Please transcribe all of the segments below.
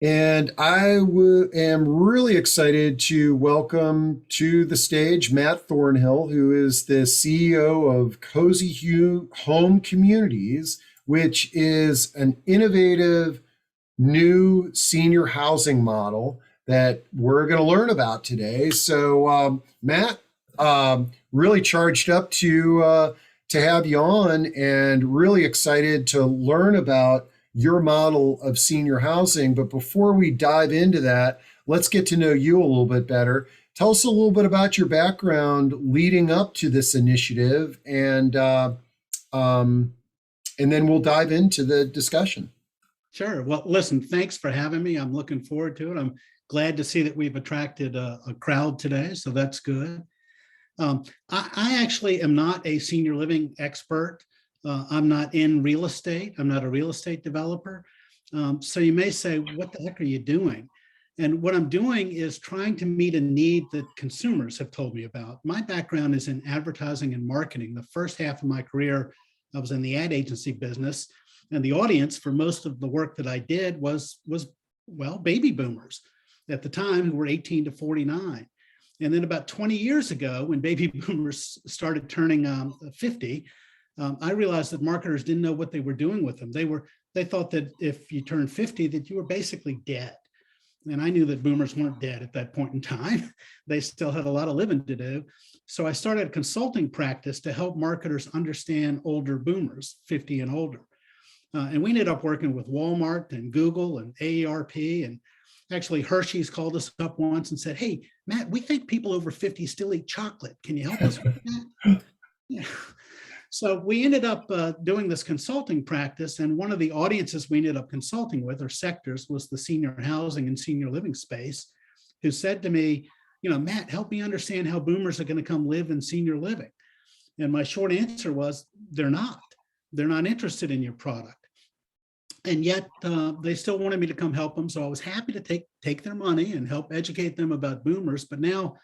And am really excited to welcome to the stage Matt Thornhill, who is the CEO of Home Communities, which is an innovative new senior housing model that we're going to learn about today. So, Matt, really charged up to have you on, and really excited to learn about your model of senior housing. But before we dive into that, let's get to know you a little bit better. Tell us a little bit about your background leading up to this initiative, um, and then we'll dive into the discussion. Sure. Well, listen, thanks for having me. I'm looking forward to it. I'm glad to see that we've attracted a crowd today, so that's good. I actually am not a senior living expert. I'm not in real estate. I'm not a real estate developer. So you may say, what the heck are you doing? And what I'm doing is trying to meet a need that consumers have told me about. My background is in advertising and marketing. The first half of my career, I was in the ad agency business. And the audience for most of the work that I did was well, baby boomers at the time who were 18 to 49. And then about 20 years ago, when baby boomers started turning 50, I realized that marketers didn't know what they were doing with them. They thought that if you turned 50, that you were basically dead. And I knew that boomers weren't dead at that point in time. They still had a lot of living to do. So I started a consulting practice to help marketers understand older boomers, 50 and older. And we ended up working with Walmart and Google and AARP. And actually, Hershey's called us up once and said, "Hey, Matt, we think people over 50 still eat chocolate. Can you help us with that?" Yeah. So we ended up doing this consulting practice. And one of the audiences we ended up consulting with, or sectors, was the senior housing and senior living space, who said to me, "Matt, help me understand how boomers are going to come live in senior living." And my short answer was, they're not. They're not interested in your product. And yet they still wanted me to come help them. So I was happy to take their money and help educate them about boomers. But now,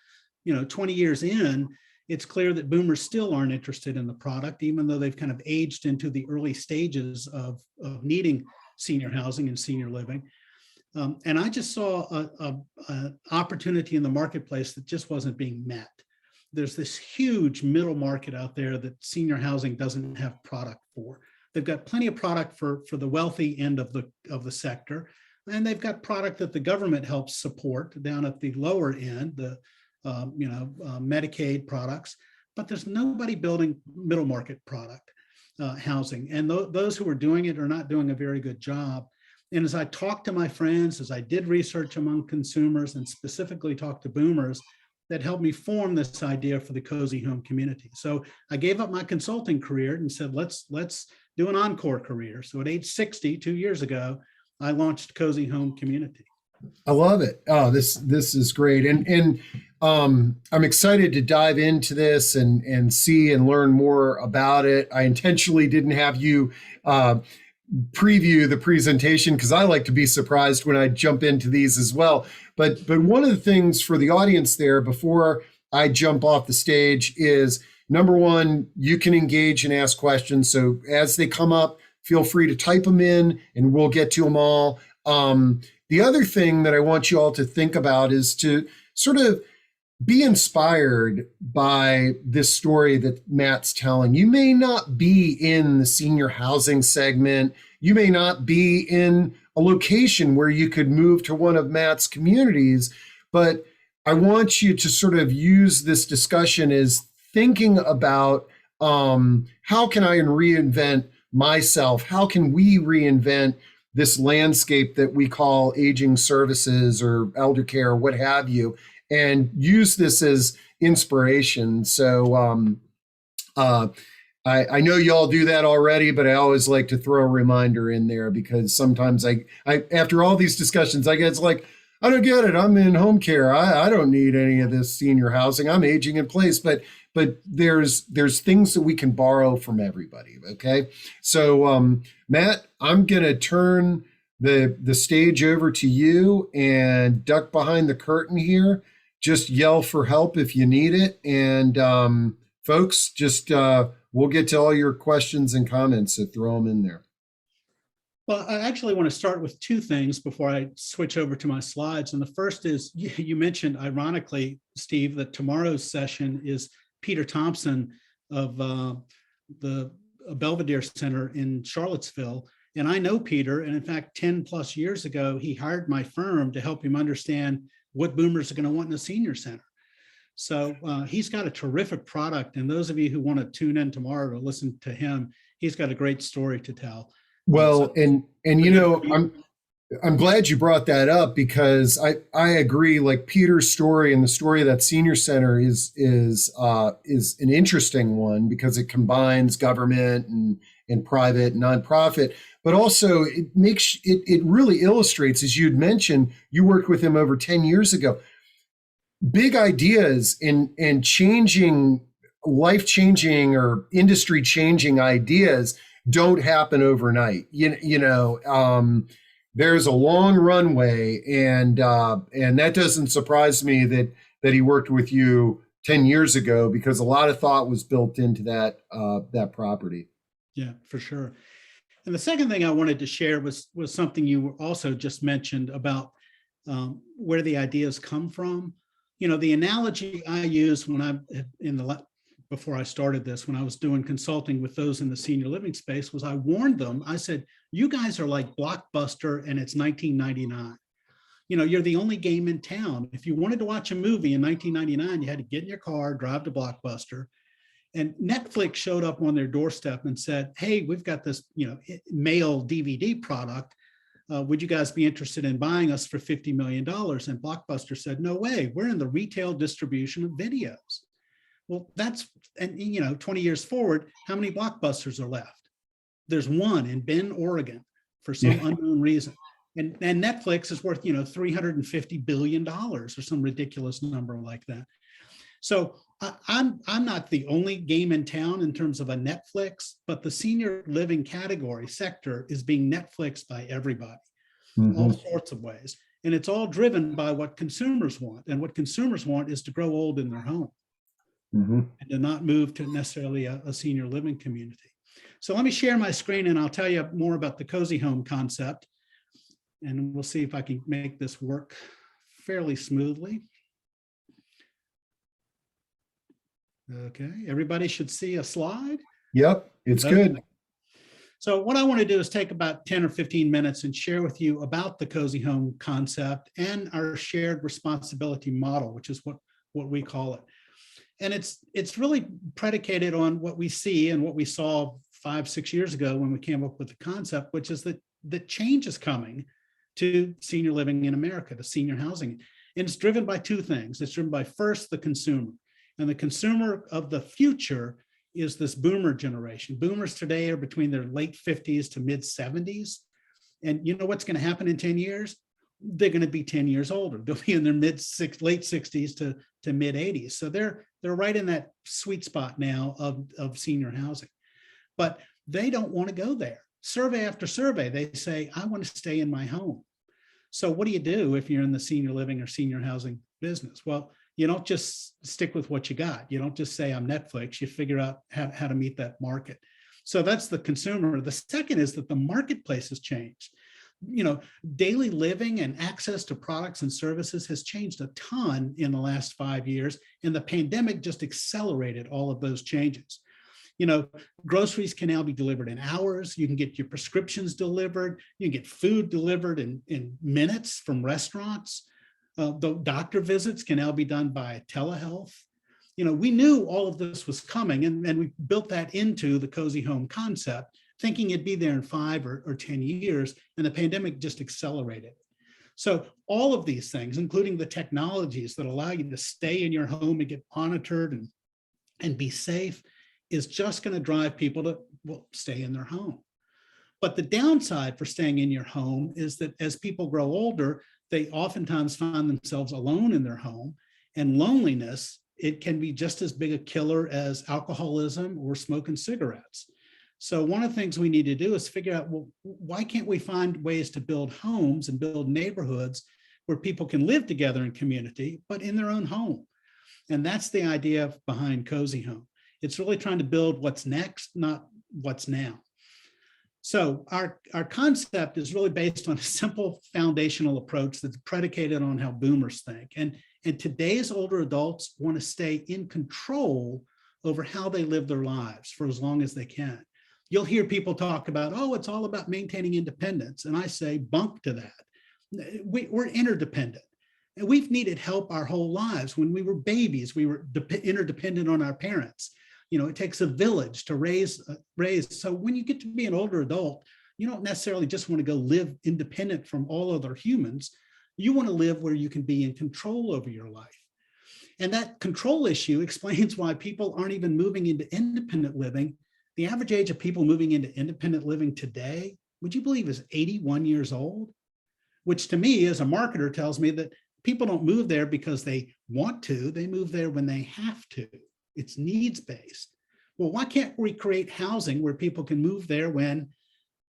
20 years in, it's clear that boomers still aren't interested in the product, even though they've kind of aged into the early stages of needing senior housing and senior living. And I just saw an opportunity in the marketplace that just wasn't being met. There's this huge middle market out there that senior housing doesn't have product for. They've got plenty of product for the wealthy end of the sector, and they've got product that the government helps support down at the lower end, the Medicaid products. But there's nobody building middle market product housing, and those who are doing it are not doing a very good job. And as I talked to my friends, as I did research among consumers, and specifically talked to boomers, that helped me form this idea for the Cozy Home community. So I gave up my consulting career and said, let's do an encore career. So at age 60, 2 years ago, I launched Cozy Home Community. I love it. Oh, this is great, and I'm excited to dive into this and see and learn more about it. I intentionally didn't have you preview the presentation because I like to be surprised when I jump into these as well. But one of the things for the audience there before I jump off the stage is, number one, you can engage and ask questions. So as they come up, feel free to type them in and we'll get to them all. The other thing that I want you all to think about is to sort of be inspired by this story that Matt's telling. You may not be in the senior housing segment. You may not be in a location where you could move to one of Matt's communities, but I want you to sort of use this discussion as thinking about how can I reinvent myself? How can we reinvent this landscape that we call aging services or elder care or what have you, and use this as inspiration. So I know you all do that already, but I always like to throw a reminder in there because sometimes I after all these discussions, I get like, I don't get it. I'm in home care. I don't need any of this senior housing. I'm aging in place, but there's things that we can borrow from everybody. Okay, so Matt, I'm gonna turn the stage over to you and duck behind the curtain here. Just yell for help if you need it, and folks, just we'll get to all your questions and comments. So throw them in there. Well, I actually want to start with two things before I switch over to my slides. And the first is you mentioned, ironically, Steve, that tomorrow's session is Peter Thompson of the Belvedere Center in Charlottesville. And I know Peter, and in fact, 10 plus years ago, he hired my firm to help him understand what boomers are going to want in a senior center. So he's got a terrific product. And those of you who want to tune in tomorrow to listen to him, he's got a great story to tell. Well, and you know, I'm glad you brought that up because I agree. Like Peter's story and the story of that senior center is an interesting one because it combines government and private and nonprofit, but also it really illustrates, as you'd mentioned, you worked with him over 10 years ago. Big ideas and changing, life changing or industry changing ideas don't happen overnight. There's a long runway, and that doesn't surprise me that he worked with you 10 years ago because a lot of thought was built into that property. Yeah, for sure. And the second thing I wanted to share was something you also just mentioned about where the ideas come from. You know, the analogy I use when I'm before I started this, when I was doing consulting with those in the senior living space, was I warned them. I said, you guys are like Blockbuster and it's 1999. You know, you're the only game in town. If you wanted to watch a movie in 1999, you had to get in your car, drive to Blockbuster. And Netflix showed up on their doorstep and said, hey, we've got this, mail DVD product. Would you guys be interested in buying us for $50 million? And Blockbuster said, no way, we're in the retail distribution of videos. Well, 20 years forward, how many Blockbusters are left? There's one in Bend, Oregon, for some unknown reason. And Netflix is worth, $350 billion or some ridiculous number like that. So I'm not the only game in town in terms of a Netflix, but the senior living category sector is being Netflixed by everybody, all sorts of ways. And it's all driven by what consumers want. And what consumers want is to grow old in their home and to not move to necessarily a senior living community. So let me share my screen and I'll tell you more about the cozy home concept. And we'll see if I can make this work fairly smoothly. Okay, everybody should see a slide. Yep, it's good. So what I want to do is take about 10 or 15 minutes and share with you about the cozy home concept and our shared responsibility model, which is what we call it. And it's really predicated on what we see and what we saw 5-6 years ago when we came up with the concept, which is that the change is coming to senior living in America, to senior housing. And it's driven by two things. It's driven by, first, the consumer. And the consumer of the future is this boomer generation. Boomers today are between their late 50s to mid 70s. And you know what's going to happen in 10 years? They're going to be 10 years older. They'll be in their late 60s to mid 80s. So they're right in that sweet spot now of senior housing. But they don't want to go there. Survey after survey, they say, I want to stay in my home. So what do you do if you're in the senior living or senior housing business? Well, you don't just stick with what you got. You don't just say, I'm Netflix. You figure out how to meet that market. So that's the consumer. The second is that the marketplace has changed. Daily living and access to products and services has changed a ton in the last 5 years, and the pandemic just accelerated all of those changes. Groceries can now be delivered in hours. You can get your prescriptions delivered. You can get food delivered in minutes from restaurants. The doctor visits can now be done by telehealth. We knew all of this was coming, and we built that into the cozy home concept, thinking it'd be there in 5 or 10 years, and the pandemic just accelerated. So all of these things, including the technologies that allow you to stay in your home and get monitored and be safe, is just going to drive people to stay in their home. But the downside for staying in your home is that as people grow older, they oftentimes find themselves alone in their home, and loneliness, it can be just as big a killer as alcoholism or smoking cigarettes. So one of the things we need to do is figure out, why can't we find ways to build homes and build neighborhoods where people can live together in community, but in their own home? And that's the idea behind Cozy Home. It's really trying to build what's next, not what's now. So our concept is really based on a simple foundational approach that's predicated on how boomers think. And today's older adults want to stay in control over how they live their lives for as long as they can. You'll hear people talk about, oh, it's all about maintaining independence. And I say, bunk to that. We're interdependent. And we've needed help our whole lives. When we were babies, we were interdependent on our parents. You know, it takes a village to raise. So when you get to be an older adult, you don't necessarily just want to go live independent from all other humans. You want to live where you can be in control over your life. And that control issue explains why people aren't even moving into independent living. The average age of people moving into independent living today, would you believe, is 81 years old? Which to me, as a marketer, tells me that people don't move there because they want to, they move there when they have to. It's needs-based. Well, why can't we create housing where people can move there when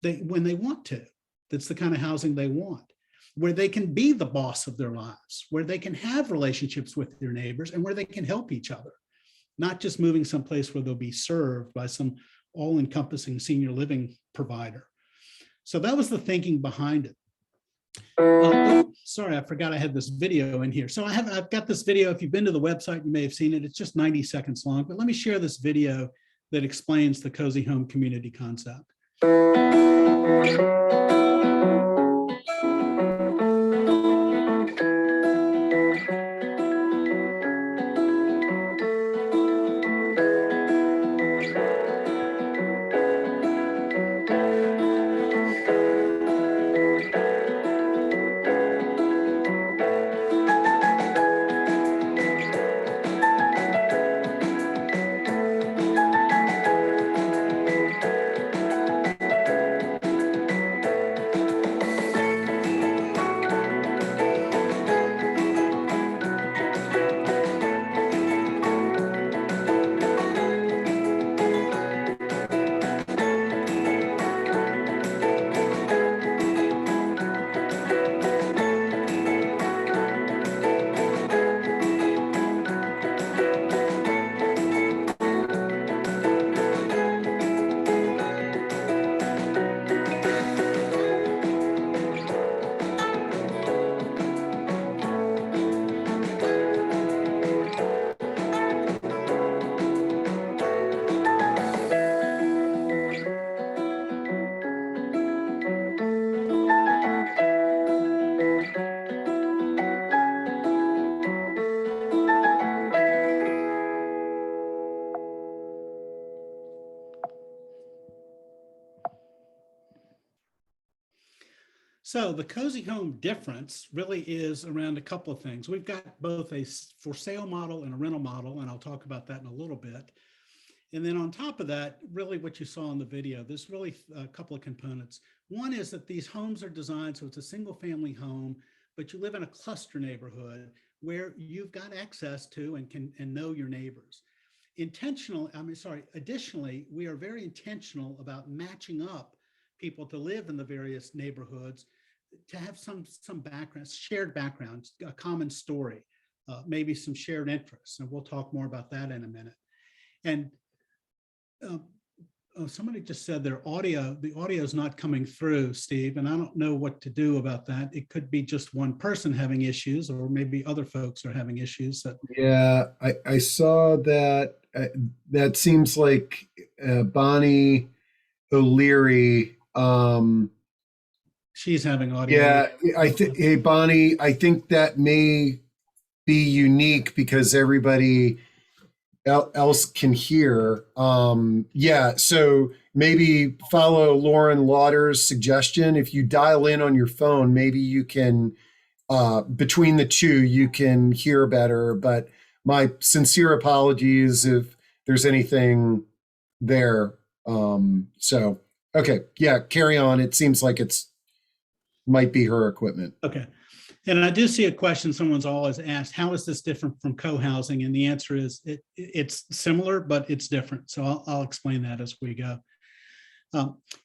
they want to? That's the kind of housing they want, where they can be the boss of their lives, where they can have relationships with their neighbors, and where they can help each other, not just moving someplace where they'll be served by some all-encompassing senior living provider. So that was the thinking behind it. Sorry, I forgot I had this video in here. So I've got this video. If you've been to the website, you may have seen it. It's just 90 seconds long, but let me share this video that explains the cozy home community concept. So the cozy home difference really is around a couple of things. We've got both a for sale model and a rental model, and I'll talk about that in a little bit. And then on top of that, really what you saw in the video, there's really a couple of components. One is that these homes are designed so it's a single family home, but you live in a cluster neighborhood where you've got access to and know your neighbors. Additionally, we are very intentional about matching up people to live in the various neighborhoods, to have some backgrounds, shared backgrounds, a common story, maybe some shared interests. And we'll talk more about that in a minute. And somebody just said the audio is not coming through, Steve, and I don't know what to do about that. It could be just one person having issues, or maybe other folks are having issues. Yeah, I saw that. That seems like Bonnie O'Leary. She's having audio. Yeah, I think. Hey, Bonnie, I think that may be unique because everybody else can hear. Yeah, so maybe follow Lauren Lauder's suggestion. If you dial in on your phone, maybe you can, between the two, you can hear better. But my sincere apologies if there's anything there. So, okay, yeah, carry on. It seems like might be her equipment. Okay. And I do see a question someone's always asked, how is this different from co-housing? And the answer is it's similar, but it's different. So I'll explain that as we go.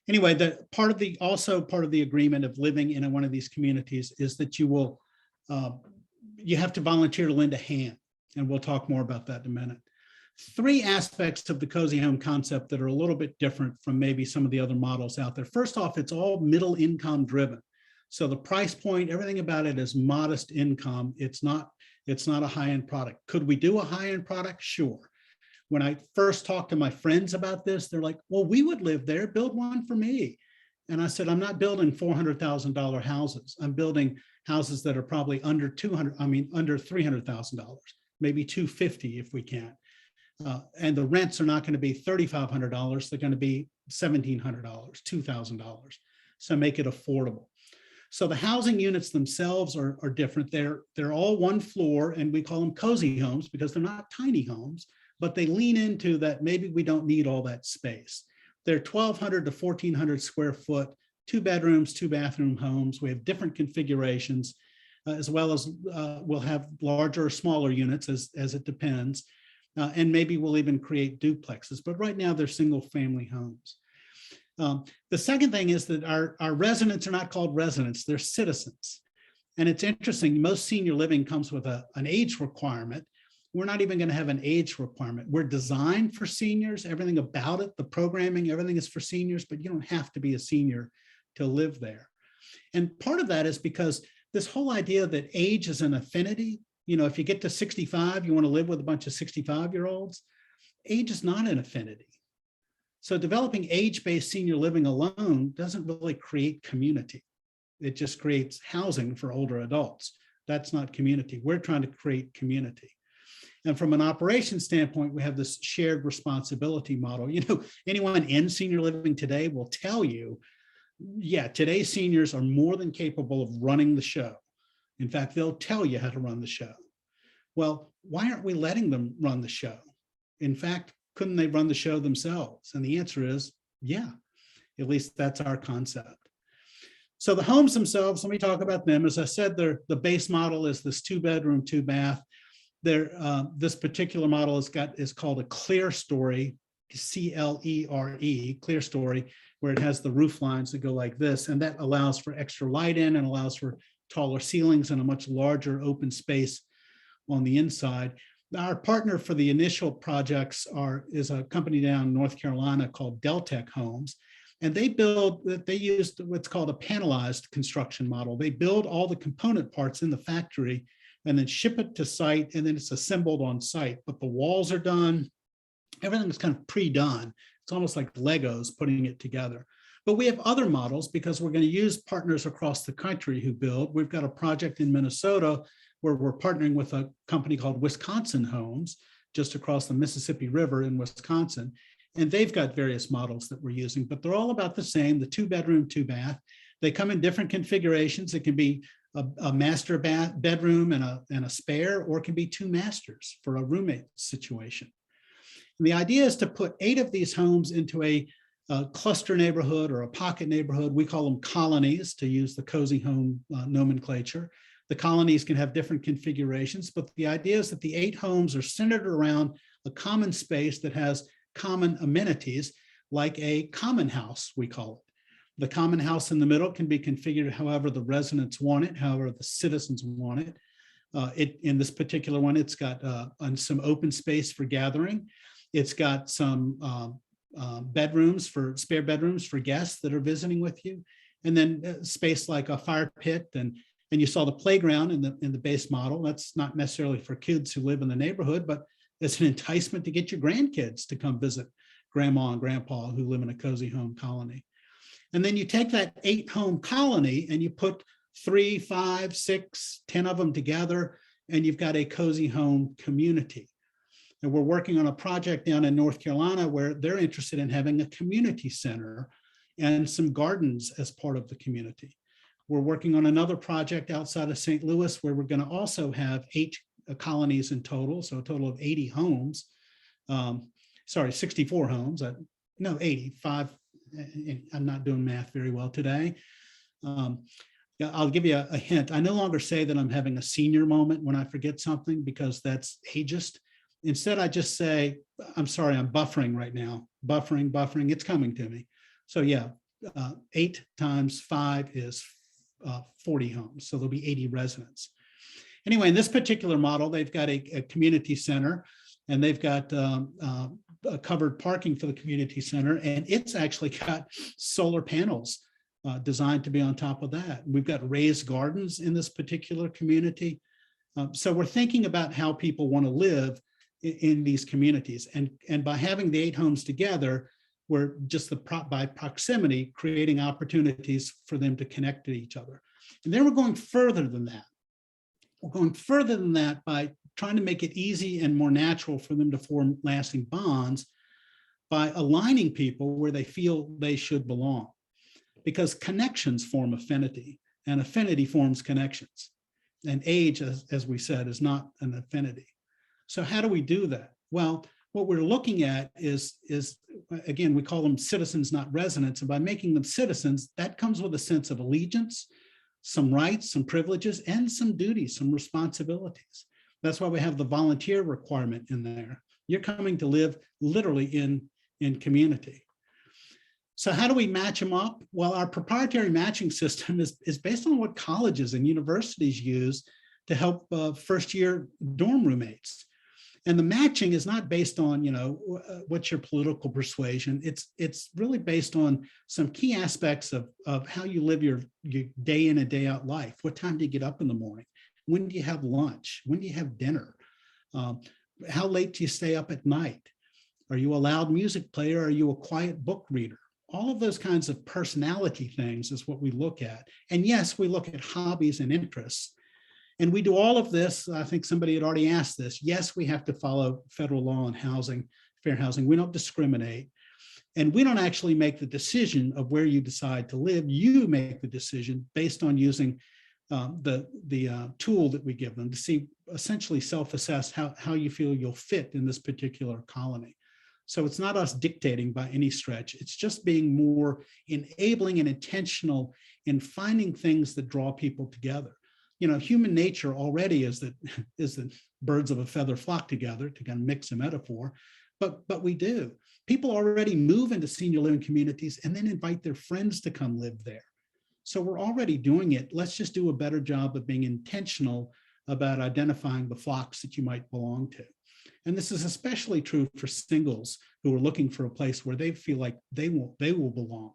Anyway, part of the agreement of living in one of these communities is that you have to volunteer to lend a hand. And we'll talk more about that in a minute. three aspects of the cozy home concept that are a little bit different from maybe some of the other models out there. First off, it's all middle income driven. So the price point, everything about it is modest income. It's not a high-end product. Could we do a high-end product? Sure. When I first talked to my friends about this, they're like, well, we would live there, build one for me. And I said, I'm not building $400,000 houses. I'm building houses that are probably under $300,000, maybe $250 if we can. And the rents are not going to be $3,500. They're going to be $1,700, $2,000. So make it affordable. So the housing units themselves are different. They're all one floor, and we call them cozy homes because they're not tiny homes, but they lean into that maybe we don't need all that space. They're 1,200 to 1,400 square foot, 2 bedrooms, 2 bathroom homes. We have different configurations, as well as we'll have larger or smaller units as it depends. And maybe we'll even create duplexes, but right now they're single family homes. The second thing is that our residents are not called residents, they're citizens. And it's interesting, most senior living comes with an age requirement. We're not even going to have an age requirement. We're designed for seniors, everything about it, the programming, everything is for seniors, but you don't have to be a senior to live there. And part of that is because this whole idea that age is an affinity, if you get to 65, you want to live with a bunch of 65-year-olds, age is not an affinity. So developing age-based senior living alone doesn't really create community. It just creates housing for older adults. That's not community. We're trying to create community. And from an operations standpoint, we have this shared responsibility model. Anyone in senior living today will tell you, yeah, today's seniors are more than capable of running the show. In fact, they'll tell you how to run the show. Well, why aren't we letting them run the show? In fact, couldn't they run the show themselves? And the answer is, yeah, at least that's our concept. So the homes themselves, let me talk about them. As I said, the base model is this 2-bedroom, 2-bath. This particular model is called a clear story, C-L-E-R-E, clear story, where it has the roof lines that go like this, and that allows for extra light in and allows for taller ceilings and a much larger open space on the inside. Our partner for the initial projects is a company down in North Carolina called Deltec Homes, and they used what's called a panelized construction model. They build all the component parts in the factory and then ship it to site, and then it's assembled on site. But the walls are done, everything is kind of pre-done. It's almost like Legos putting it together. But we have other models because we're going to use partners across the country who build. We've got a project in Minnesota where we're partnering with a company called Wisconsin Homes, just across the Mississippi River in Wisconsin. And they've got various models that we're using, but they're all about the same, the 2-bedroom, 2-bath. They come in different configurations. It can be a master bedroom and a spare, or it can be 2 masters for a roommate situation. And the idea is to put 8 of these homes into a cluster neighborhood or a pocket neighborhood. We call them colonies, to use the cozy home nomenclature. The colonies can have different configurations, but the idea is that the 8 homes are centered around a common space that has common amenities, like a common house, we call it. The common house in the middle can be configured however the residents want it, however the citizens want it. In this particular one, it's got some open space for gathering. It's got some spare bedrooms for guests that are visiting with you, and then space like a fire pit. And you saw the playground in the base model. That's not necessarily for kids who live in the neighborhood, but it's an enticement to get your grandkids to come visit grandma and grandpa who live in a cozy home colony. And then you take that 8-home colony and you put 3, 5, 6, 10 of them together, and you've got a cozy home community. And we're working on a project down in North Carolina where they're interested in having a community center and some gardens as part of the community. We're working on another project outside of St. Louis where we're going to also have 8 colonies in total, so a total of 80 homes. 64 homes. 85. I'm not doing math very well today. I'll give you a hint. I no longer say that I'm having a senior moment when I forget something, because that's ageist. Instead, I just say, I'm sorry, I'm buffering right now. Buffering, it's coming to me. So yeah, 8 times 5 is 40 homes. So there'll be 80 residents. Anyway, in this particular model, they've got a community center, and they've got covered parking for the community center, and it's actually got solar panels designed to be on top of that. We've got raised gardens in this particular community. So we're thinking about how people want to live in these communities. And by having the 8 homes together, we're just by proximity creating opportunities for them to connect to each other. And then we're going further than that. We're going further than that by trying to make it easy and more natural for them to form lasting bonds by aligning people where they feel they should belong. Because connections form affinity, and affinity forms connections. And age, as we said, is not an affinity. So how do we do that? Well, what we're looking at is again, we call them citizens, not residents. And by making them citizens, that comes with a sense of allegiance, some rights, some privileges, and some duties, some responsibilities. That's why we have the volunteer requirement in there. You're coming to live literally in community. So how do we match them up? Well, our proprietary matching system is based on what colleges and universities use to help first-year dorm roommates. And the matching is not based on, what's your political persuasion. It's really based on some key aspects of how you live your day in and day out life. What time do you get up in the morning? When do you have lunch? When do you have dinner? How late do you stay up at night? Are you a loud music player? Are you a quiet book reader? All of those kinds of personality things is what we look at. And yes, we look at hobbies and interests. And we do all of this. I think somebody had already asked this. Yes, we have to follow federal law on housing, fair housing. We don't discriminate. And we don't actually make the decision of where you decide to live. You make the decision based on using the tool that we give them to see, essentially self-assess how you feel you'll fit in this particular colony. So it's not us dictating by any stretch. It's just being more enabling and intentional in finding things that draw people together. Human nature already is that birds of a feather flock together, to kind of mix a metaphor, but we do. People already move into senior living communities and then invite their friends to come live there. So we're already doing it. Let's just do a better job of being intentional about identifying the flocks that you might belong to. And this is especially true for singles who are looking for a place where they feel like they will belong.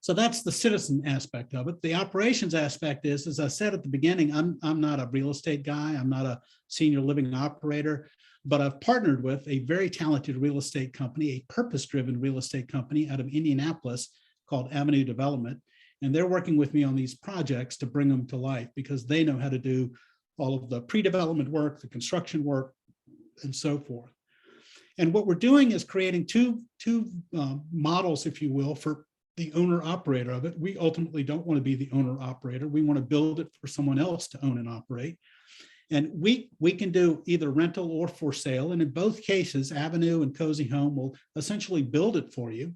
So that's the citizen aspect of it. The operations aspect is, as I said at the beginning, I'm not a real estate guy. I'm not a senior living operator, but I've partnered with a very talented real estate company, a purpose-driven real estate company out of Indianapolis called Avenue Development. And they're working with me on these projects to bring them to life because they know how to do all of the pre-development work, the construction work, and so forth. And what we're doing is creating two models, if you will, for the owner operator of it. We ultimately don't want to be the owner operator. We want to build it for someone else to own and operate. And we can do either rental or for sale. And in both cases, Avenue and Cozy Home will essentially build it for you,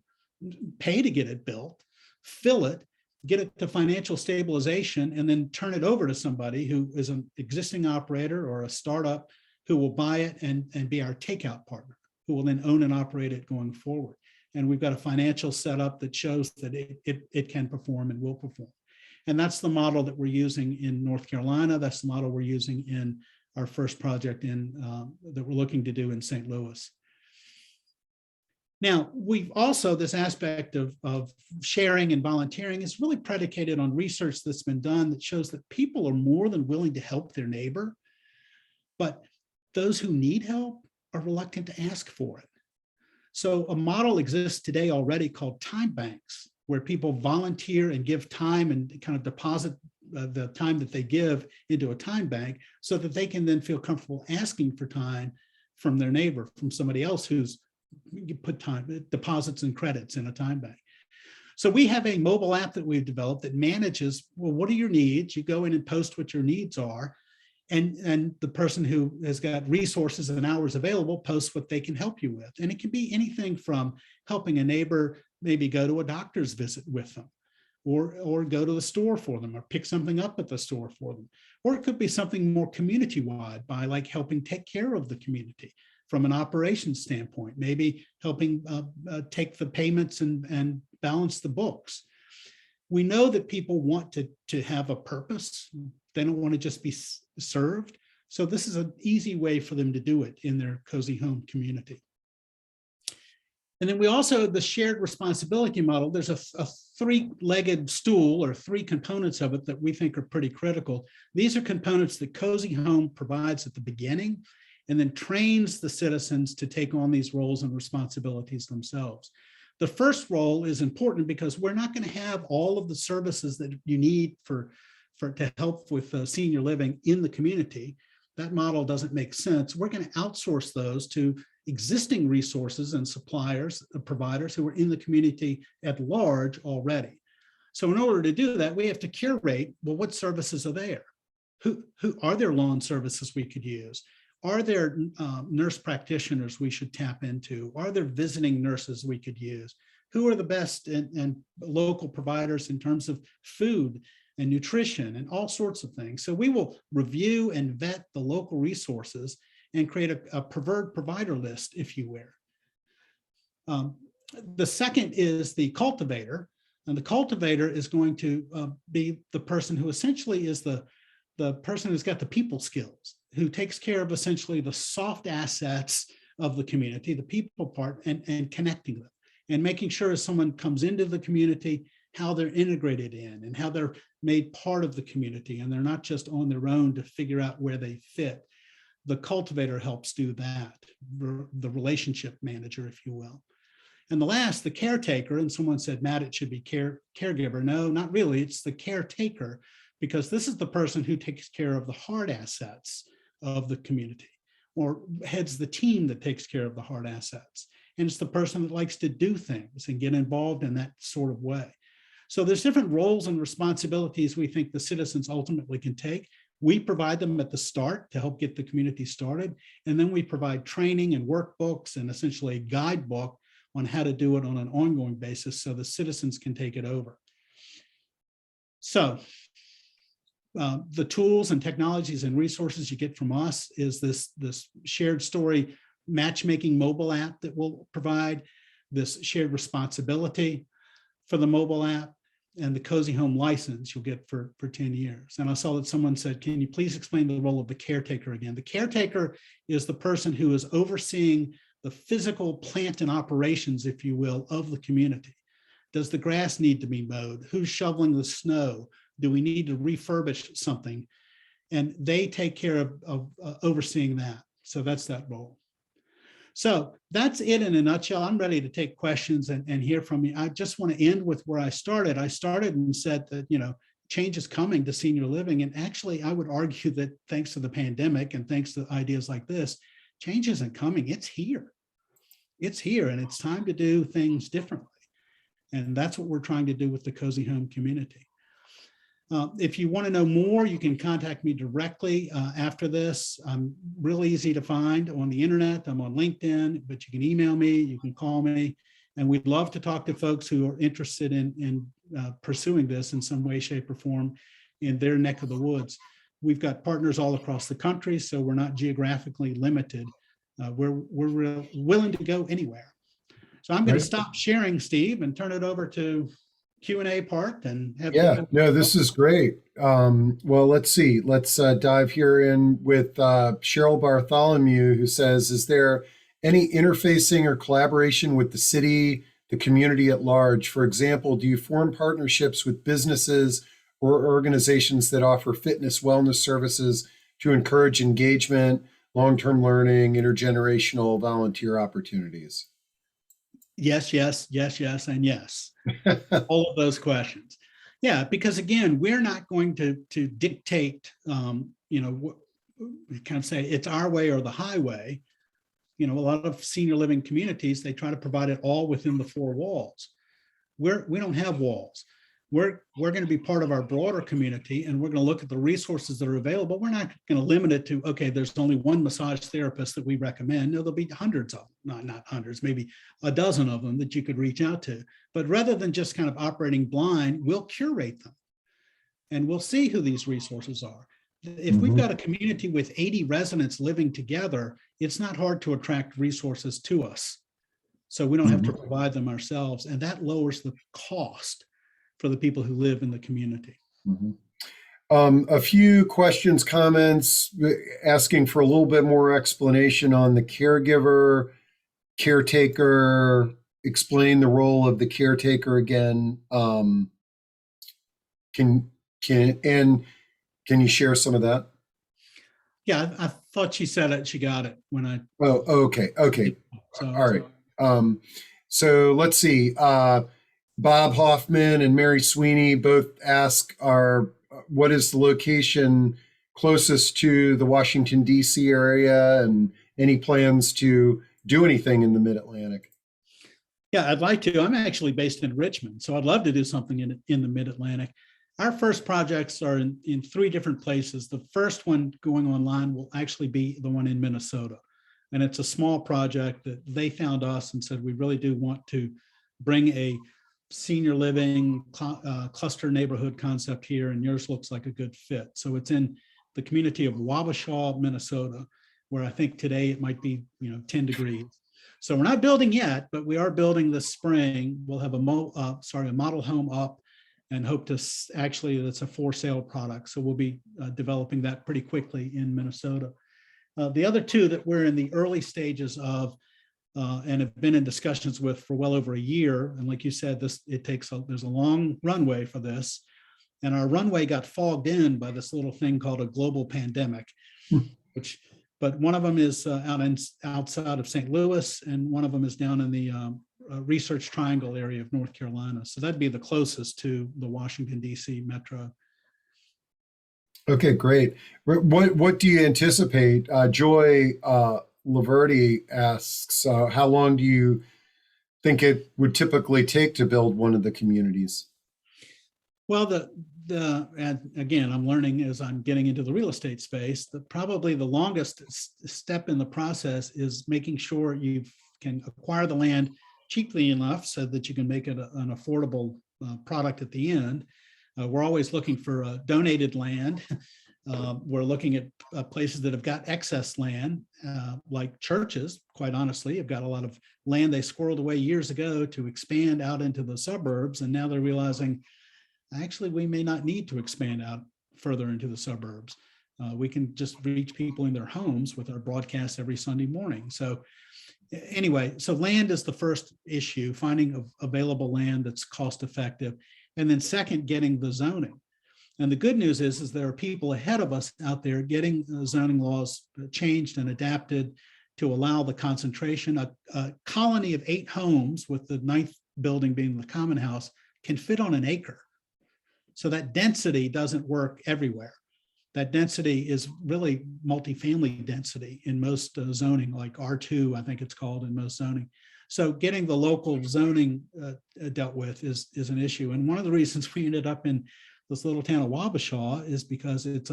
pay to get it built, fill it, get it to financial stabilization, and then turn it over to somebody who is an existing operator or a startup who will buy it and be our takeout partner, who will then own and operate it going forward. And we've got a financial setup that shows that it can perform and will perform. And that's the model that we're using in North Carolina. That's the model we're using in our first project that we're looking to do in St. Louis. Now, we've also, this aspect of sharing and volunteering is really predicated on research that's been done that shows that people are more than willing to help their neighbor, but those who need help are reluctant to ask for it. So a model exists today already called time banks, where people volunteer and give time and kind of deposit the time that they give into a time bank so that they can then feel comfortable asking for time from their neighbor, from somebody else who's put time, deposits and credits in a time bank. So we have a mobile app that we've developed that manages, well, what are your needs? You go in and post what your needs are. And the person who has got resources and hours available posts what they can help you with. And it can be anything from helping a neighbor maybe go to a doctor's visit with them, or go to the store for them, or pick something up at the store for them. Or it could be something more community-wide by like helping take care of the community from an operations standpoint, maybe helping take the payments and balance the books. We know that people want to have a purpose. They don't want to just be served. So this is an easy way for them to do it in their cozy home community. And then we also, the shared responsibility model, there's a three-legged stool or three components of it that we think are pretty critical. These are components that Cozy Home provides at the beginning and then trains the citizens to take on these roles and responsibilities themselves. The first role is important because we're not going to have all of the services that you need to help with senior living in the community. That model doesn't make sense. We're going to outsource those to existing resources and suppliers, providers who are in the community at large already. So in order to do that, we have to curate, well, what services are there? Who are there lawn services we could use? Are there nurse practitioners we should tap into? Are there visiting nurses we could use? Who are the best and local providers in terms of food and nutrition and all sorts of things? So we will review and vet the local resources and create a preferred provider list, if you will. The second is the cultivator, and the cultivator is going to be the person who essentially is the person who's got the people skills, who takes care of essentially the soft assets of the community, the people part, and connecting them, and making sure as someone comes into the community, how they're integrated in and how they're made part of the community, and they're not just on their own to figure out where they fit. The cultivator helps do that, the relationship manager, if you will. And the last, the caretaker, and someone said, Matt, it should be caregiver. No, not really. It's the caretaker, because this is the person who takes care of the hard assets of the community or heads the team that takes care of the hard assets. And it's the person that likes to do things and get involved in that sort of way. So there's different roles and responsibilities we think the citizens ultimately can take. We provide them at the start to help get the community started. And then we provide training and workbooks and essentially a guidebook on how to do it on an ongoing basis so the citizens can take it over. So the tools and technologies and resources you get from us is this shared story matchmaking mobile app that we'll provide, this shared responsibility for the mobile app, and the Cozy Home license you'll get for 10 years. And I saw that someone said, can you please explain the role of the caretaker again? The caretaker is the person who is overseeing the physical plant and operations, if you will, of the community. Does the grass need to be mowed? Who's shoveling the snow? Do we need to refurbish something? And they take care of overseeing that. So that's that role. So that's it in a nutshell. I'm ready to take questions and hear from you. I just want to end with where I started. I started and said that, change is coming to senior living. And actually, I would argue that thanks to the pandemic and thanks to ideas like this, change isn't coming. It's here. It's here, and it's time to do things differently. And that's what we're trying to do with the Cozy Home community. If you want to know more, you can contact me directly after this. I'm real easy to find on the internet. I'm on LinkedIn, but you can email me, you can call me, and we'd love to talk to folks who are interested in pursuing this in some way, shape, or form in their neck of the woods. We've got partners all across the country, so we're not geographically limited. We're willing to go anywhere. So I'm going to stop sharing, Steve, and turn it over to Q&A part and have no, this is great. Well, let's see. Let's dive here in with Cheryl Bartholomew, who says, is there any interfacing or collaboration with the city, the community at large? For example, do you form partnerships with businesses or organizations that offer fitness wellness services to encourage engagement, long-term learning, intergenerational volunteer opportunities? Yes, and yes. All of those questions. Yeah, because again, we're not going to dictate, we kind of say it's our way or the highway. A lot of senior living communities, they try to provide it all within the four walls. We don't have walls. We're going to be part of our broader community, and we're going to look at the resources that are available. We're not going to limit it to, okay, there's only one massage therapist that we recommend. No, there'll be hundreds of them, not hundreds, maybe a dozen of them that you could reach out to. But rather than just kind of operating blind, we'll curate them and we'll see who these resources are. If we've got a community with 80 residents living together, it's not hard to attract resources to us. So we don't have to provide them ourselves, and that lowers the cost for the people who live in the community. A few questions, comments, asking for a little bit more explanation on the caregiver, caretaker, explain the role of the caretaker again. Can and can you share some of that? Yeah, I thought she said it. She got it when I, Oh, okay, okay, so, all right. Um, so let's see. Bob Hoffman and Mary Sweeney both ask, "Are what is the location closest to the Washington D.C. area, and any plans to do anything in the Mid Atlantic?" yeah, I'd like to. I'm actually based in Richmond, so I'd love to do something in the Mid-Atlantic. Our first projects are in three different places. The first one going online will actually be the one in Minnesota. And it's a small project that they found us and said, we really do want to bring a senior living cluster neighborhood concept here, and yours looks like a good fit. So it's in the community of Wabasha, Minnesota, where I think today it might be 10 degrees. So we're not building yet, but we are building this spring. We'll have a model home up, and hope to actually, that's a for sale product. So we'll be developing that pretty quickly in Minnesota. The other two that we're in the early stages of and have been in discussions with for well over a year. And like you said, there's a long runway for this. And our runway got fogged in by this little thing called a global pandemic, but one of them is outside of St. Louis, and one of them is down in the Research Triangle area of North Carolina. So that'd be the closest to the Washington, D.C. metro. Okay, great. What do you anticipate? Joy Laverty asks, how long do you think it would typically take to build one of the communities? Well, and again, I'm learning as I'm getting into the real estate space, that probably the longest step in the process is making sure you can acquire the land cheaply enough so that you can make it an affordable product at the end. We're always looking for donated land. We're looking at places that have got excess land, like churches, quite honestly, have got a lot of land they squirreled away years ago to expand out into the suburbs. And now they're realizing, actually, we may not need to expand out further into the suburbs. We can just reach people in their homes with our broadcasts every Sunday morning. So anyway, so land is the first issue, finding available land that's cost effective. And then second, getting the zoning. And the good news is there are people ahead of us out there getting zoning laws changed and adapted to allow the concentration. A colony of 8 homes, with the 9th building being the common house, can fit on an acre. So that density doesn't work everywhere. That density is really multifamily density in most zoning, like R2, I think it's called in most zoning. So getting the local zoning dealt with is an issue. And one of the reasons we ended up in this little town of Wabasha is because it's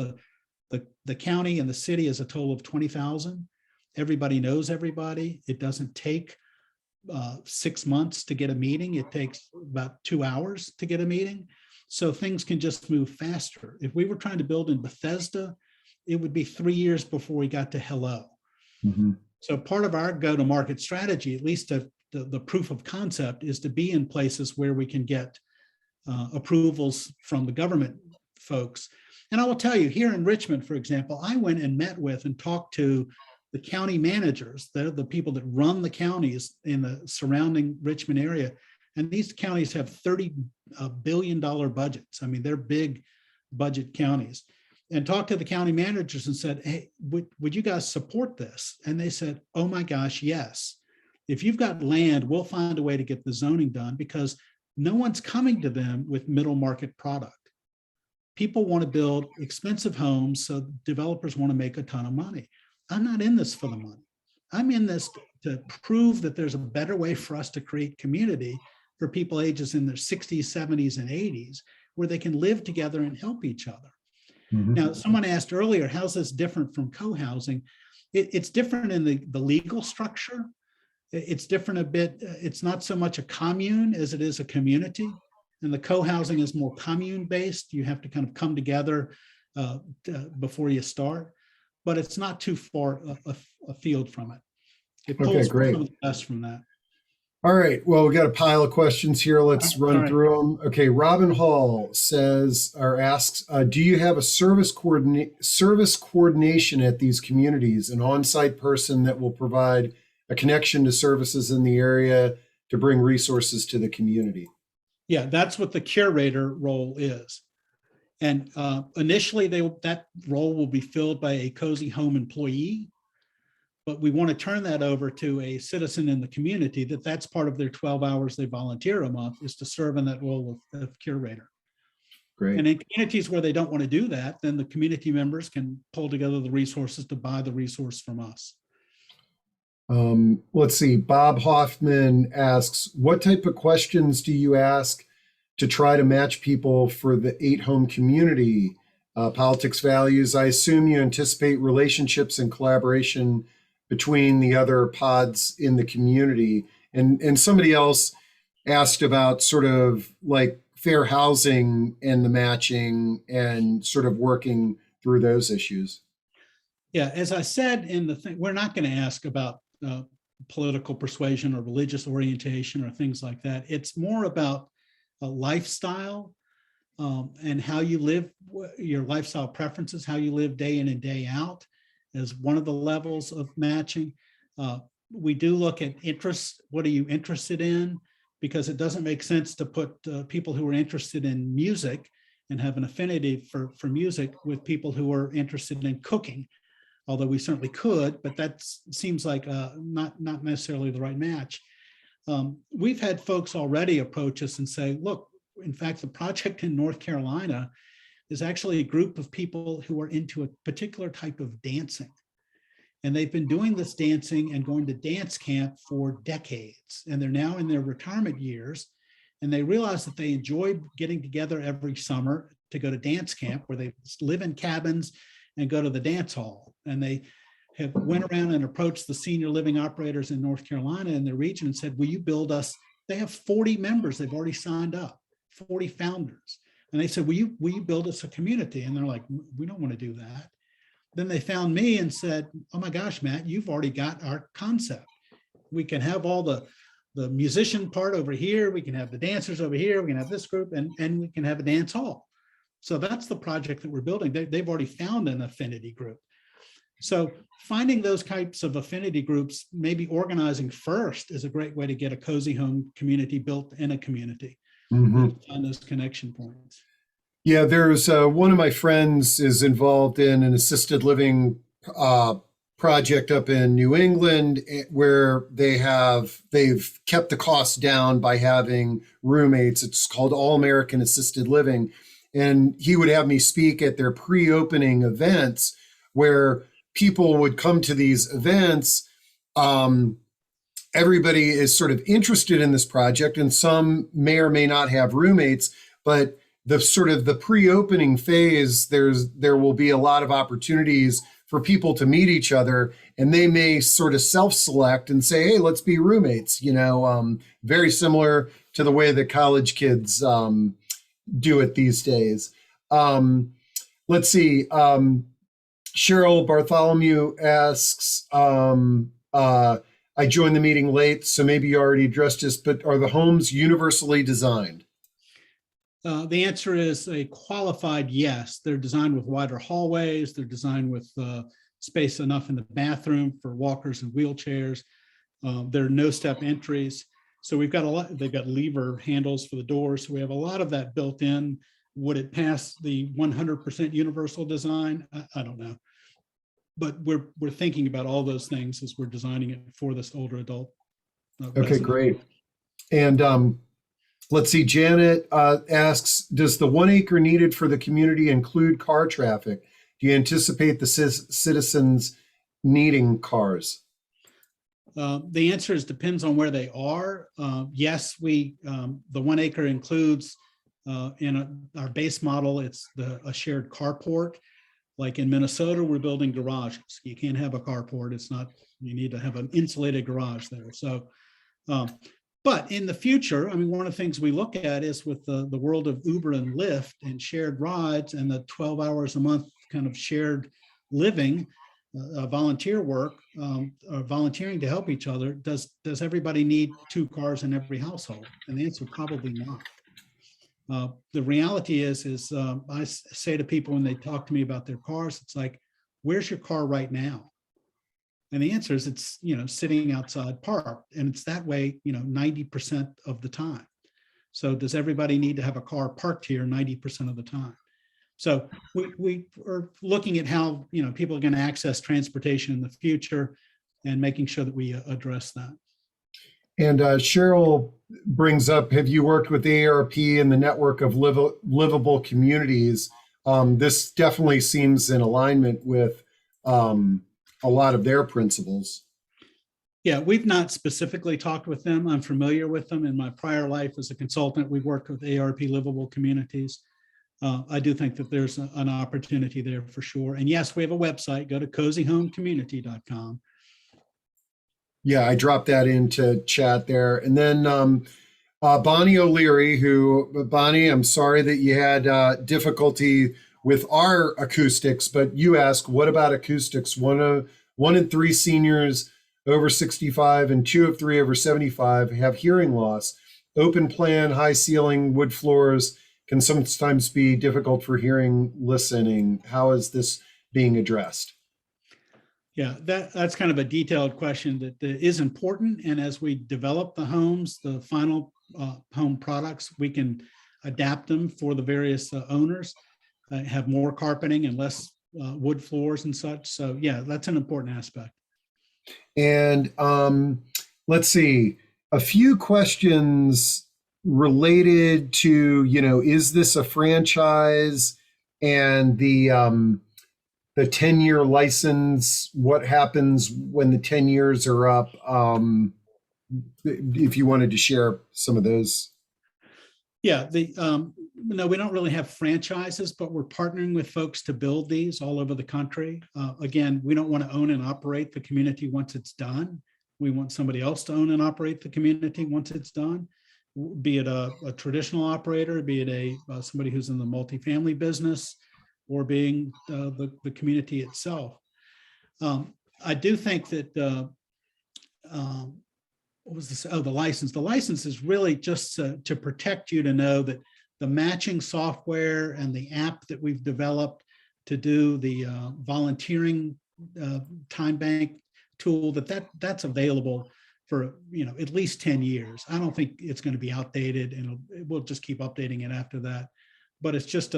the county and the city is a total of 20,000. Everybody knows everybody. It doesn't take 6 months to get a meeting. It takes about 2 hours to get a meeting. So things can just move faster. If we were trying to build in Bethesda, it would be 3 years before we got to hello. Mm-hmm. So part of our go-to-market strategy, at least the proof of concept, is to be in places where we can get approvals from the government folks. And I will tell you, here in Richmond, for example, I went and met with and talked to the county managers, the people that run the counties in the surrounding Richmond area. And these counties have $30 billion budgets. I mean, they're big budget counties. And talked to the county managers and said, hey, would you guys support this? And they said, oh my gosh, yes. If you've got land, we'll find a way to get the zoning done, because no one's coming to them with middle market product. People want to build expensive homes, so developers want to make a ton of money. I'm not in this for the money. I'm in this to prove that there's a better way for us to create community for people ages in their 60s, 70s, and 80s, where they can live together and help each other. Mm-hmm. Now, someone asked earlier, how's this different from co-housing? It's different in the legal structure. It's different a bit. It's not so much a commune as it is a community. And the co-housing is more commune-based. You have to kind of come together before you start. But it's not too far afield from it. It pulls some of the best from that. All right. Well, we got a pile of questions here. Let's All run right. through them. Okay. Robin Hall says or asks, do you have a service coordination at these communities, an on-site person that will provide a connection to services in the area to bring resources to the community? Yeah, that's what the curator role is. And initially, that role will be filled by a cozy home employee, but we want to turn that over to a citizen in the community. That's part of their 12 hours they volunteer a month, is to serve in that role of curator. Great. And in communities where they don't want to do that, then the community members can pull together the resources to buy the resource from us. Let's see. Bob Hoffman asks, what type of questions do you ask to try to match people for the 8-home community? Politics, values. I assume you anticipate relationships and collaboration between the other pods in the community. And somebody else asked about sort of like fair housing and the matching and sort of working through those issues. Yeah, as I said in the thing, we're not going to ask about political persuasion or religious orientation or things like that. It's more about a lifestyle and how you live, your lifestyle preferences, how you live day in and day out as one of the levels of matching. We do look at interests. What are you interested in? Because it doesn't make sense to put people who are interested in music and have an affinity for music with people who are interested in cooking, although we certainly could, but that seems like not necessarily the right match. We've had folks already approach us and say, look, in fact, the project in North Carolina is actually a group of people who are into a particular type of dancing. And they've been doing this dancing and going to dance camp for decades. And they're now in their retirement years. And they realize that they enjoy getting together every summer to go to dance camp, where they live in cabins and go to the dance hall. And they have went around and approached the senior living operators in North Carolina in their region and said, will you build us? They have 40 members. They've already signed up, 40 founders. And they said, will you build us a community? And they're like, we don't want to do that. Then they found me and said, oh my gosh, Matt, you've already got our concept. We can have all the musician part over here. We can have the dancers over here. We can have this group and we can have a dance hall. So that's the project that we're building. They've already found an affinity group. So finding those types of affinity groups, maybe organizing first, is a great way to get a cozy home community built in a community. Mm-hmm. Find those connection points. Yeah, there's one of my friends is involved in an assisted living project up in New England where they've kept the cost down by having roommates. It's called All American Assisted Living. And he would have me speak at their pre-opening events where people would come to these events. Everybody is sort of interested in this project, and some may or may not have roommates, but the sort of the pre-opening phase, there will be a lot of opportunities for people to meet each other, and they may sort of self-select and say, hey, let's be roommates, very similar to the way that college kids do it these days. Let's see. Cheryl Bartholomew asks, I joined the meeting late, so maybe you already addressed this, but are the homes universally designed? The answer is a qualified yes. They're designed with wider hallways. They're designed with space enough in the bathroom for walkers and wheelchairs. There are no step entries. So we've got a lot. They've got lever handles for the doors. So we have a lot of that built in. Would it pass the 100% universal design? I don't know. But we're thinking about all those things as we're designing it for this older adult. Okay, resident. great. And let's see, Janet asks, does the 1 acre needed for the community include car traffic? Do you anticipate the citizens needing cars? The answer is depends on where they are. Yes, the 1 acre includes in our base model, it's a shared carport. Like in Minnesota, we're building garages. You can't have a carport. It's not, you need to have an insulated garage there. So, but in the future, I mean, one of the things we look at is with the world of Uber and Lyft and shared rides and the 12 hours a month kind of shared living, volunteer work, or volunteering to help each other, does everybody need two cars in every household? And the answer, probably not. The reality is I say to people when they talk to me about their cars, it's like, where's your car right now? And the answer is it's, sitting outside parked. And it's that way, 90% of the time. So does everybody need to have a car parked here 90% of the time? So we are looking at how, people are going to access transportation in the future and making sure that we address that. And Cheryl brings up, have you worked with ARP and the network of livable communities? This definitely seems in alignment with a lot of their principles. Yeah, we've not specifically talked with them. I'm familiar with them. In my prior life as a consultant, we worked with ARP Livable Communities. I do think that there's an opportunity there for sure. And yes, we have a website. Go to cozyhomecommunity.com. Yeah, I dropped that into chat there. And then Bonnie O'Leary, Bonnie, I'm sorry that you had difficulty with our acoustics, but you asked, what about acoustics? One in three seniors over 65 and 2 of 3 over 75 have hearing loss. Open plan, high ceiling, wood floors can sometimes be difficult for hearing listening. How is this being addressed? Yeah, that's kind of a detailed question that is important. And as we develop the homes, the final home products, we can adapt them for the various owners, have more carpeting and less wood floors and such. So yeah, that's an important aspect. And let's see, a few questions related to, is this a franchise, and the 10-year license, what happens when the 10 years are up? If you wanted to share some of those. Yeah, no, we don't really have franchises, but we're partnering with folks to build these all over the country. Again, we don't want to own and operate the community once it's done. We want somebody else to own and operate the community once it's done, be it a traditional operator, be it somebody who's in the multifamily business, or being the community itself. I do think that what was this? Oh, the license. The license is really just to protect you, to know that the matching software and the app that we've developed to do the volunteering time bank tool, that's available for at least 10 years. I don't think it's going to be outdated, and we'll just keep updating it after that. But it's just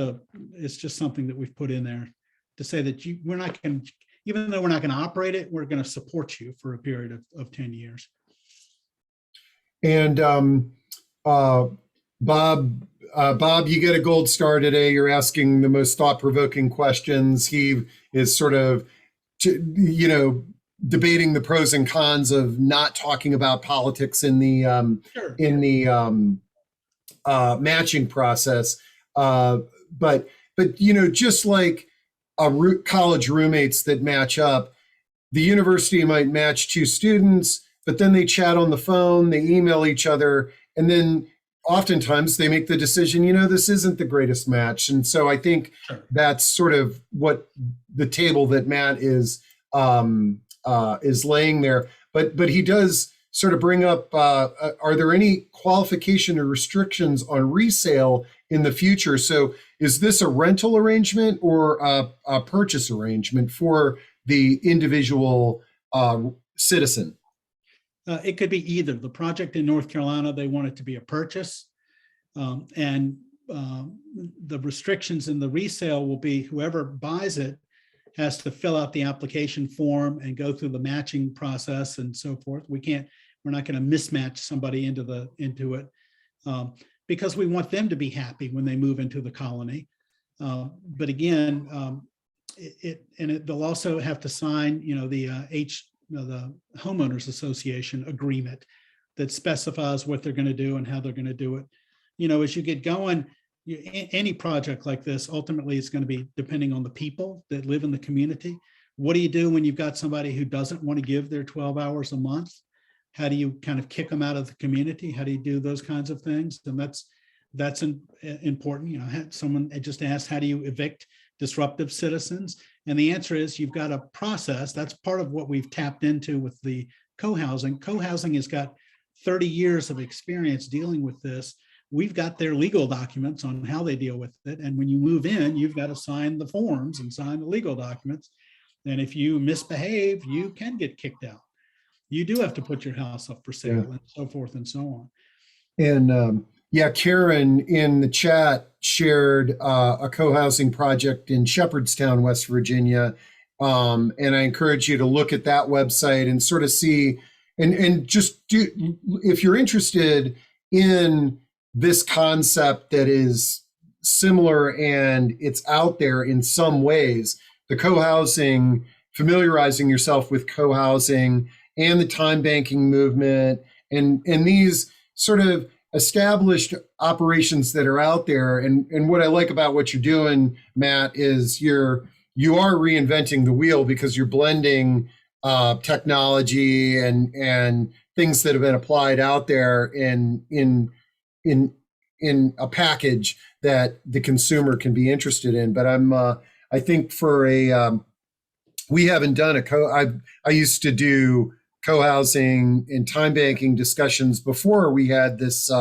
something that we've put in there to say that we're not going to, even though we're not going to operate it, we're going to support you for a period of 10 years. And Bob, you get a gold star today. You're asking the most thought-provoking questions. He is sort of, debating the pros and cons of not talking about politics in the matching process. But just like college roommates that match up, the university might match 2 students, but then they chat on the phone, they email each other, and then oftentimes they make the decision, this isn't the greatest match. And so I think that's sort of what the table that Matt is laying there. But he does sort of bring up, are there any qualification or restrictions on resale in the future? So is this a rental arrangement or a purchase arrangement for the individual citizen? It could be either. The project in North Carolina, they want it to be a purchase. And the restrictions in the resale will be whoever buys it has to fill out the application form and go through the matching process and so forth. We're not going to mismatch somebody into it because we want them to be happy when they move into the colony. But again, they'll also have to sign, the homeowners association agreement that specifies what they're going to do and how they're going to do it. As you get going, any project like this, ultimately it's going to be depending on the people that live in the community. What do you do when you've got somebody who doesn't want to give their 12 hours a month? How do you kind of kick them out of the community? How do you do those kinds of things? And that's important. Someone just asked, how do you evict disruptive citizens? And the answer is you've got a process. That's part of what we've tapped into with the co-housing. Co-housing has got 30 years of experience dealing with this. We've got their legal documents on how they deal with it. And when you move in, you've got to sign the forms and sign the legal documents. And if you misbehave, you can get kicked out. You do have to put your house up for sale, and so forth and so on. And yeah, Karen in the chat shared a co-housing project in Shepherdstown, West Virginia. And I encourage you to look at that website and sort of see, and just do, if you're interested in this concept that is similar and it's out there in some ways, the co-housing, familiarizing yourself with co-housing and the time banking movement and these sort of established operations that are out there. And what I like about what you're doing, Matt, is you are reinventing the wheel because you're blending technology and things that have been applied out there in a package that the consumer can be interested in. But I think for we haven't done I used to do co-housing and time banking discussions before we had this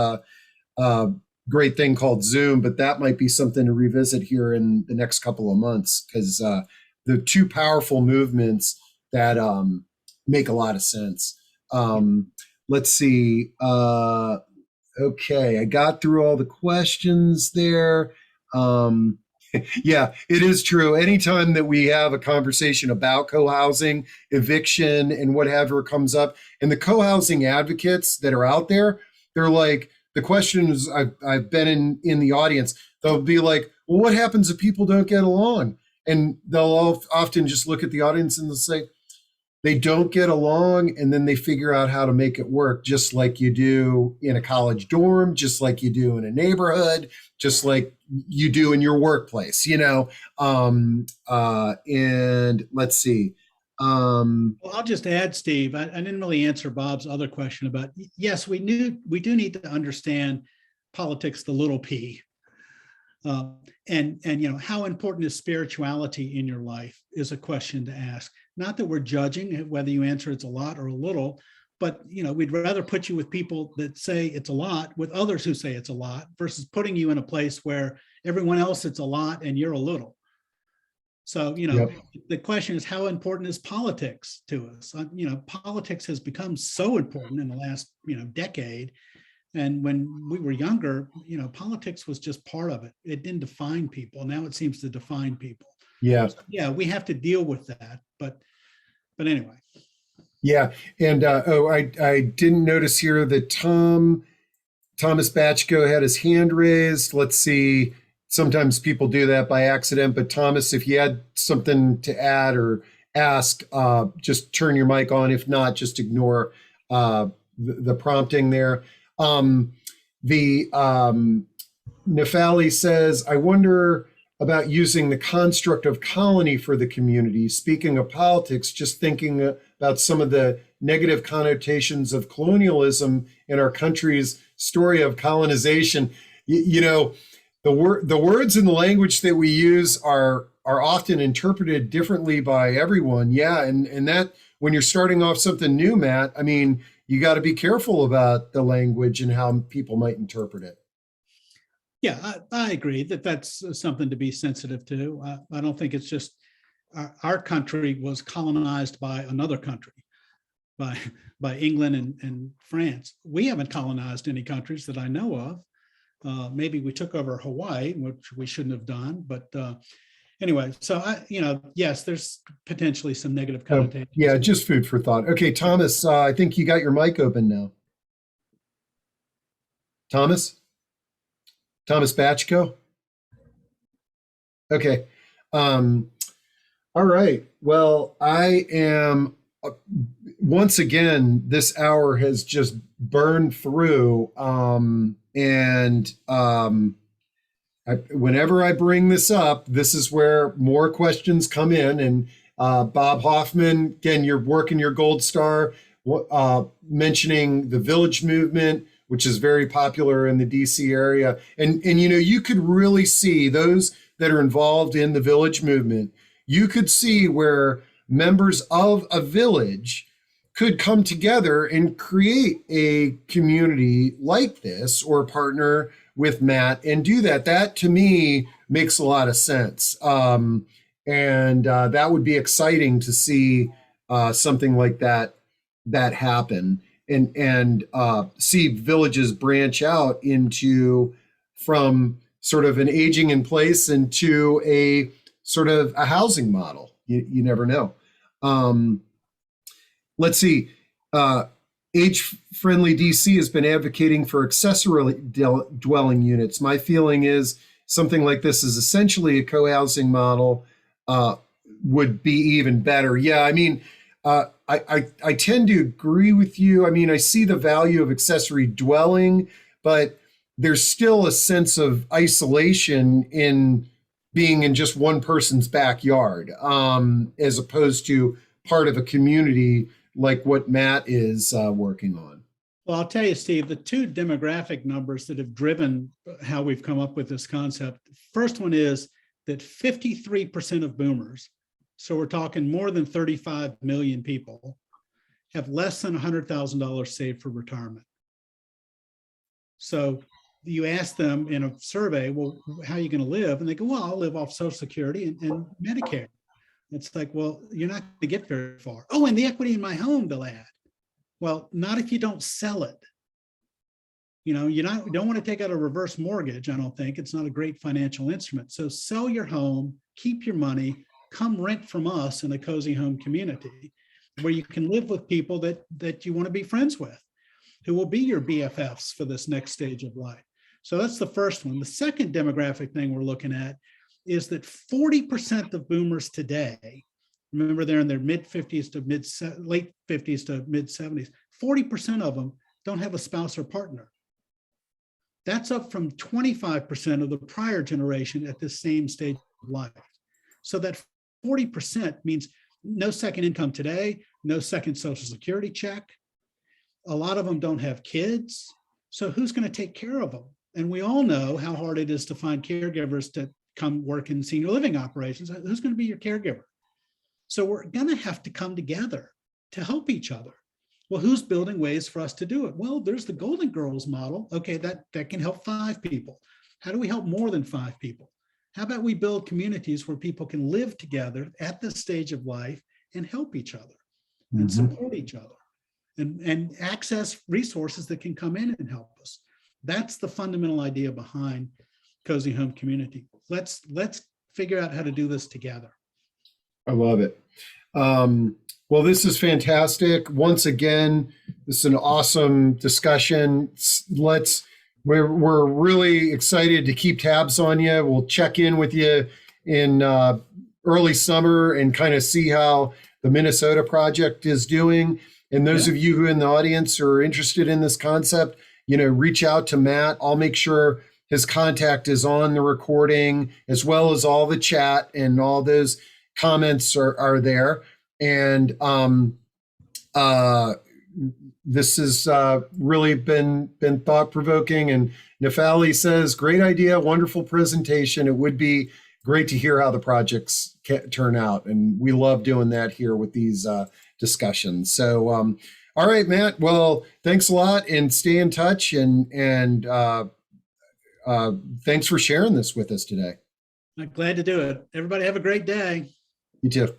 great thing called Zoom, but that might be something to revisit here in the next couple of months because the two powerful movements that make a lot of sense. Let's see. Okay, I got through all the questions there. Yeah, it is true. Anytime that we have a conversation about co-housing, eviction, and whatever comes up, and the co-housing advocates that are out there, they're like, the questions I've been in the audience, they'll be like, well, what happens if people don't get along? And they'll often just look at the audience and they'll say, they don't get along, and then they figure out how to make it work, just like you do in a college dorm, just like you do in a neighborhood, just like you do in your workplace, and let's see. Well, I'll just add, Steve, I didn't really answer Bob's other question about, yes, we do need to understand politics, the little p. And how important is spirituality in your life is a question to ask. Not that we're judging whether you answer it's a lot or a little, but we'd rather put you with people that say it's a lot with others who say it's a lot versus putting you in a place where everyone else it's a lot and you're a little. So, Yep. The question is, how important is politics to us? Politics has become so important in the last, decade. And when we were younger, politics was just part of it. It didn't define people. Now it seems to define people. Yeah. So, yeah, we have to deal with that. But anyway. Yeah. And I didn't notice here that Thomas Batchko had his hand raised. Let's see. Sometimes people do that by accident. But Thomas, if you had something to add or ask, just turn your mic on. If not, just ignore the prompting there. Nefali says, I wonder about using the construct of colony for the community. Speaking of politics, just thinking about some of the negative connotations of colonialism in our country's story of colonization. The words and the language that we use are often interpreted differently by everyone. Yeah, and that when you're starting off something new, Matt, I mean, you got to be careful about the language and how people might interpret it. Yeah, I agree that that's something to be sensitive to. I don't think it's just our country was colonized by another country, by England and France. We haven't colonized any countries that I know of. Maybe we took over Hawaii, which we shouldn't have done. But anyway, so yes, there's potentially some negative connotations. Yeah, just food for thought. Okay, Thomas, I think you got your mic open now. Thomas Batchko. Okay. All right. Well, I am once again, this hour has just burned through. Whenever I bring this up, this is where more questions come in. And Bob Hoffman, again, you're working your gold star, mentioning the village movement, which is very popular in the DC area. And you could really see those that are involved in the village movement. you could see where members of a village could come together and create a community like this or partner with Matt and do that. That to me makes a lot of sense. And that would be exciting to see something like that happen and see villages branch out into from sort of an aging in place into a sort of a housing model. You never know. Um, let's see. Age Friendly DC has been advocating for accessory dwelling units. My feeling is something like this is essentially a co-housing model, uh, would be even better. Yeah, I mean, I tend to agree with you. I mean, I see the value of accessory dwelling, but there's still a sense of isolation in being in just one person's backyard, as opposed to part of a community like what Matt is working on. Well, I'll tell you, Steve, the two demographic numbers that have driven how we've come up with this concept. First one is that 53% of boomers, so we're talking more than 35 million people, have less than $100,000 saved for retirement. So you ask them in a survey, well, how are you going to live? And they go, well, I'll live off Social Security and Medicare. It's like, well, you're not going to get very far. Oh, and the equity in my home, they'll add. Well, not if you don't sell it. You know, you don't want to take out a reverse mortgage. I don't think it's not a great financial instrument. So sell your home, keep your money, come rent from us in a cozy home community where you can live with people that you want to be friends with, who will be your BFFs for this next stage of life. So that's the first one. The second demographic thing we're looking at is that 40% of boomers today, remember they're in their late 50s to mid 70s, 40% of them don't have a spouse or partner. That's up from 25% of the prior generation at this same stage of life. So that 40% means no second income today, no second Social Security check. A lot of them don't have kids. So who's going to take care of them? And we all know how hard it is to find caregivers to come work in senior living operations. Who's going to be your caregiver? So we're going to have to come together to help each other. Well, who's building ways for us to do it? Well, there's the Golden Girls model. Okay, that can help 5 people. How do we help more than 5 people? How about we build communities where people can live together at this stage of life and help each other and support each other and access resources that can come in and help us. That's the fundamental idea behind Cozy Home Community. Let's figure out how to do this together. I love it. Well, this is fantastic. Once again, this is an awesome discussion. We're really excited to keep tabs on you. We'll check in with you in early summer and kind of see how the Minnesota project is doing. And those of you who in the audience are interested in this concept, reach out to Matt. I'll make sure his contact is on the recording, as well as all the chat, and all those comments are there. And this has really been thought-provoking. And Nefali says, great idea, wonderful presentation. It would be great to hear how the projects turn out. And we love doing that here with these discussions. So, all right, Matt. Well, thanks a lot, and stay in touch. And thanks for sharing this with us today. I'm glad to do it. Everybody have a great day. You too.